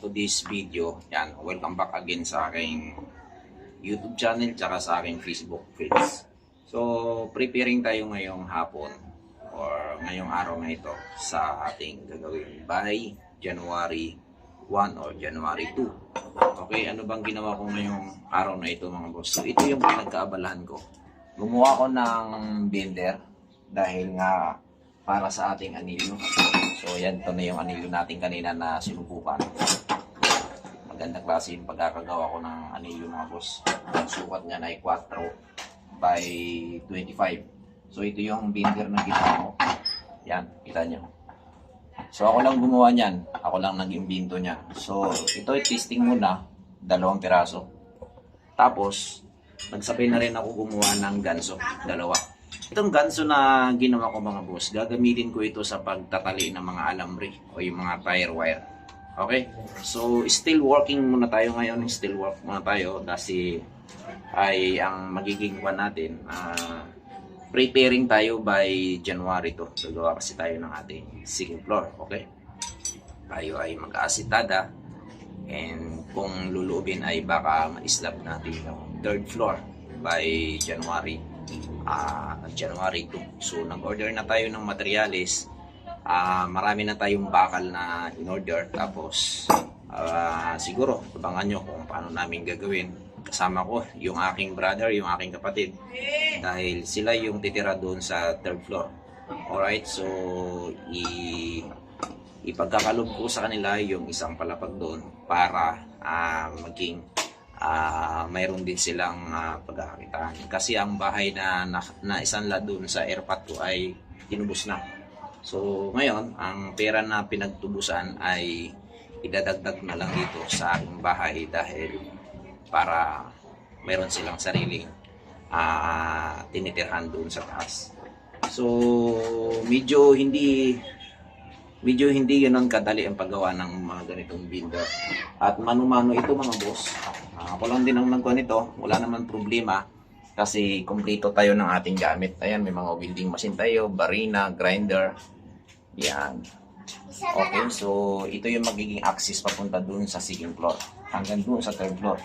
to this video. Yan, welcome back again sa aking YouTube channel tsaka sa aking Facebook page. So, preparing tayo ngayong hapon or ngayong araw na ito sa ating gagawin by January 1 or January 2. Okay, ano bang ginawa ko ngayong araw na ito mga boss? So, ito yung pinagkaabalahan ko. Gumawa ko ng binder dahil nga para sa ating anilyo. So, yan, ito na yung anilyo natin kanina na sinubukan. Magandang klase yung pagkakagawa ko ng anilyo mga boss. Ang sukat niya na ay 4 by 25. So, ito yung binder na ginawa ko. Yan, kita nyo. So, ako lang gumawa niyan. Ako lang nag-imbento niya. So, ito ay testing muna. 2 piraso. Tapos, nagsabay na rin ako gumawa ng ganso. 2. Itong ganso na ginawa ko mga boss, gagamitin ko ito sa pagtatali ng mga alambre o yung mga tire wire. Okay? So, still working muna tayo ngayon. Still work muna tayo kasi ay ang magiging one natin. Preparing tayo by January to. Gagawa kasi tayo ng ating second floor. Okay? Tayo ay mag-aasitada. And kung luluubin ay baka ma-slab natin yung third floor by January 2. So nag-order na tayo ng materials. Marami na tayong bakal na in-order. Tapos siguro abangan nyo kung paano namin gagawin. Kasama ko yung aking brother, yung aking kapatid. Dahil sila yung titira doon sa third floor. Alright, so ipagkakalob ko sa kanila yung isang palapag doon para maging mayroon din silang pagkakakitaan. Kasi ang bahay na isanla doon sa airpot ko ay tinubos na. So ngayon, ang pera na pinagtubusan ay idadagdag na lang dito sa aking bahay dahil para mayroon silang sariling tinitirhan doon sa taas. So medyo hindi ganoon kadali ang paggawa ng mga ganitong binder. At mano-mano ito mga boss. Ako lang din ang naggawa nito. Wala naman problema kasi kumpleto tayo ng ating gamit. Ayan, may mga welding machine tayo, barina, grinder. Yan. Okay, so ito yung magiging access papunta dun sa second floor. Hanggang dun sa third floor.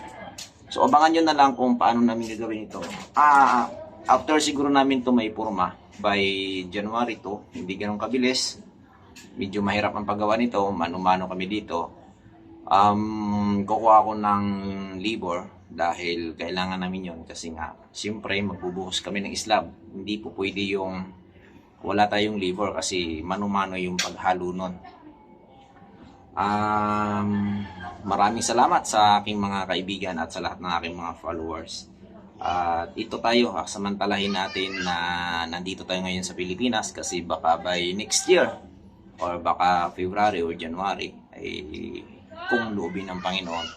So abangan nyo na lang kung paano namin gagawin ito. After siguro namin to may purma by January 2. Hindi ganun kabilis. Medyo mahirap ang paggawa nito. Mano-mano kami dito. Kukuha ako ng labor dahil kailangan namin yon kasi nga siyempre magbubuhos kami ng slab. Hindi po pwede yung wala tayong labor kasi mano-mano yung paghalo nun. Maraming salamat sa aking mga kaibigan at sa lahat ng aking mga followers. At ito tayo, samantalahin natin na nandito tayo ngayon sa Pilipinas kasi baka by next year or baka February or January ay kung loobin ng Panginoon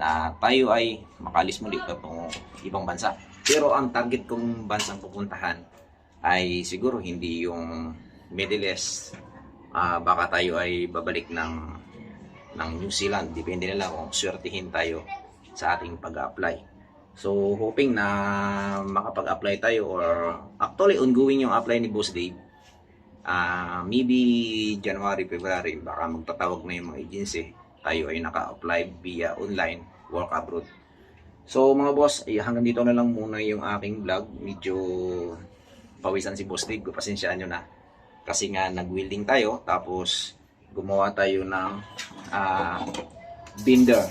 na tayo ay makalis muli patungong ibang bansa. Pero ang target kong bansang pupuntahan ay siguro hindi yung Middle East. Baka tayo ay babalik ng New Zealand. Depende na lang kung swertihin tayo sa ating pag-apply. So hoping na makapag-apply tayo or actually ongoing yung apply ni Boss Dave. Maybe January, February, baka magtatawag na yung mga agency. Tayo ay naka-apply via online work abroad. So mga boss, hanggang dito na lang muna yung aking vlog. Medyo pawisan si Boss Dave, pasensyaan nyo na. Kasi nga nag-welding tayo, tapos gumawa tayo ng binder.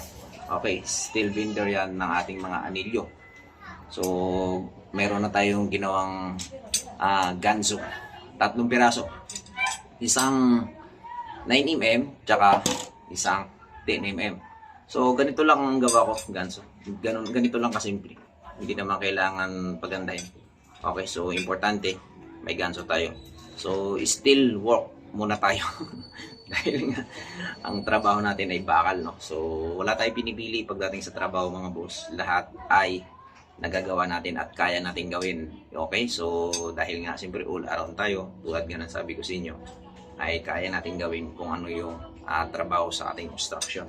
Okay, steel binder yan ng ating mga anilyo. So meron na tayong ginawang ganso. 3 piraso. Isang 9mm, tsaka isang 10mm. So, ganito lang ang gawa ko, ganso. Ganito lang kasimple. Hindi naman kailangan pagandahin. Okay, so importante, may ganso tayo. So, still work muna tayo. Dahil nga, ang trabaho natin ay bakal, no? So, wala tayong pinipili pagdating sa trabaho mga boss. Lahat ay nagagawa natin at kaya natin gawin. Okay, so dahil nga siyempre all around tayo, tulad nga ng sabi ko sa inyo, ay kaya natin gawin kung ano yung trabaho sa ating construction.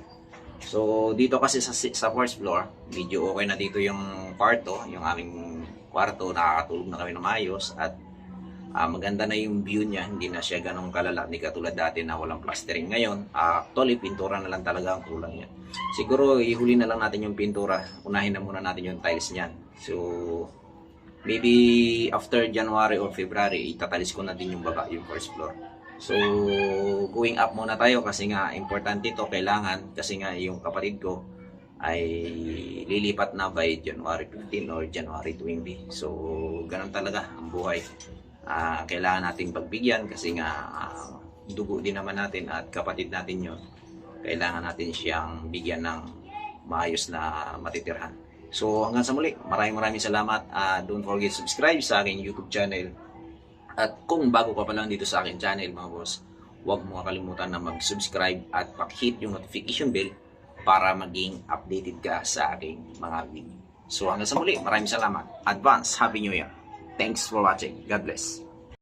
So dito kasi sa first floor, medyo okay na dito yung kwarto, yung aming kwarto, nakakatulog na kami ng maayos at maganda na yung view niya, hindi na siya ganong kalala, hindi katulad dati na walang plastering. Ngayon, actually, pintura na lang talaga ang kulang niya. Siguro, ihuli na lang natin yung pintura, unahin na muna natin yung tiles niyan. So, maybe after January or February, itatalis ko na din yung baba, yung first floor. So, going up muna tayo kasi nga, importante ito, kailangan, kasi nga yung kapatid ko, ay lilipat na by January 15 or January 20. So, ganun talaga ang buhay. Kailangan nating pagbigyan kasi nga dugo din naman natin at kapatid natin yun. Kailangan natin siyang bigyan ng maayos na matitirhan. So hanggang sa muli, maraming salamat. Don't forget to subscribe sa aking YouTube channel. At kung bago ka pa lang dito sa aking channel mga boss, huwag mo kalimutan na mag-subscribe at pak-hit yung notification bell para maging updated ka sa aking mga video. So hanggang sa muli, maraming salamat. Advance Happy New Year. Thanks for watching. God bless.